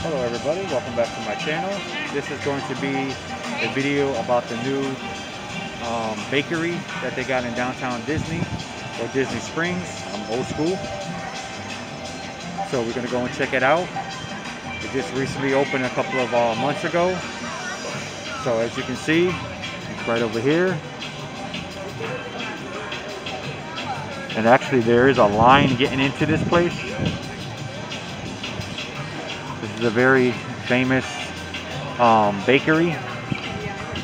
Hello everybody, welcome back to my channel. This is going to be a video about the new bakery that they got in downtown Disney, or Disney Springs. I'm old school. So we're going to go and check it out. It just recently opened a couple of months ago. So as you can see, it's right over here. And actually there is a line getting into this place. This is a very famous bakery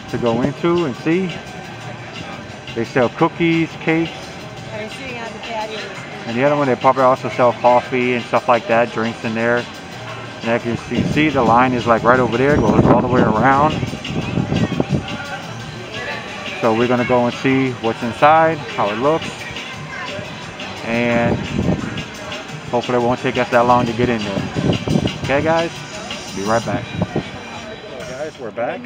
to go into and see. They sell cookies, cakes, and the other one they probably also sell coffee and stuff like that, drinks in there. And as you can see, the line is like right over there, goes all the way around. So we're gonna go and see what's inside, how it looks, and hopefully it won't take us that long to get in there. Okay guys, be right back. Hello guys, we're back.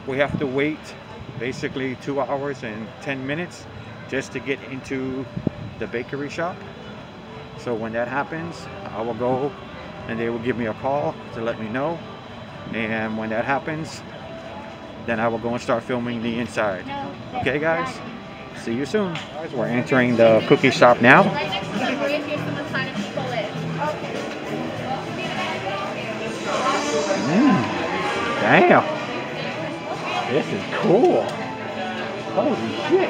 We have to wait basically 2 hours and 10 minutes just to get into the bakery shop. So when that happens, I will go and they will give me a call to let me know. And when that happens, then I will go and start filming the inside. Okay guys, see you soon. Guys, we're entering the cookie shop now. Damn, this is cool. Holy shit.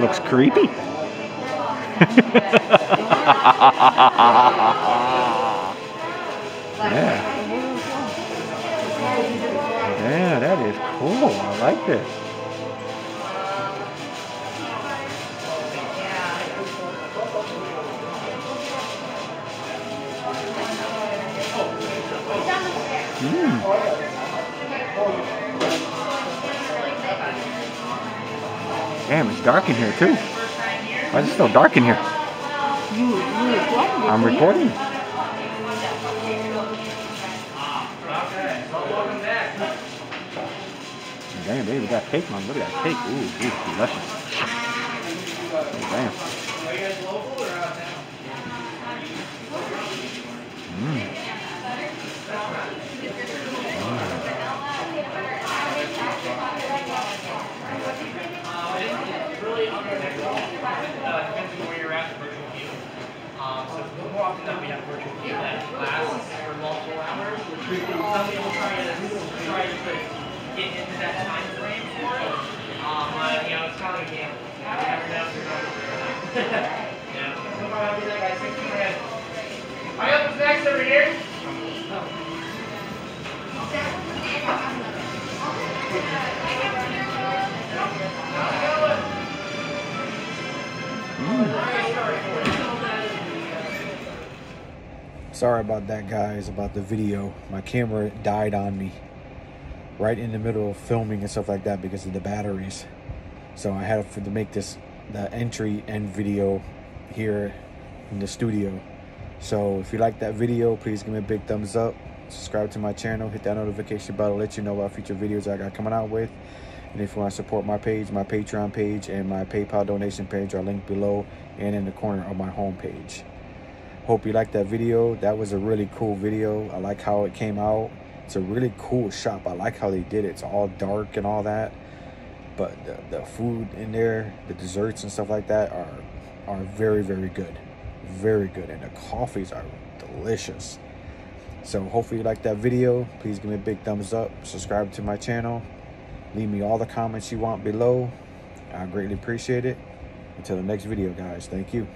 Looks creepy. Yeah. Yeah, that is cool. I like this. Damn, it's dark in here too. Why is it so dark in here? I'm recording. Damn, baby, we got cake, man. Look at that cake. Ooh, delicious. Damn. More often than we have virtual queue that lasts for multiple hours. Some people try to get into that time frame for it. You know, it's kind of a gamble. You never know if you're going to do it. Yeah. So far, I'll be that guy 16 ahead. Are you up with snacks over here? Sorry about that, guys, about the video. My camera died on me right in the middle of filming and stuff like that because of the batteries. So I had to make this the entry end video here in the studio. So if you like that video, please give me a big thumbs up, subscribe to my channel, hit that notification bell to let you know about future videos I got coming out with. And if you want to support my page, my Patreon page and my PayPal donation page are linked below and in the corner of my home page. Hope you liked that video. That was a really cool video. I like how it came out. It's a really cool shop. I like how they did it. It's all dark and all that. But the food in there, the desserts and stuff like that are very, very good. Very good. And the coffees are delicious. So hopefully you liked that video. Please give me a big thumbs up. Subscribe to my channel. Leave me all the comments you want below. I greatly appreciate it. Until the next video, guys. Thank you.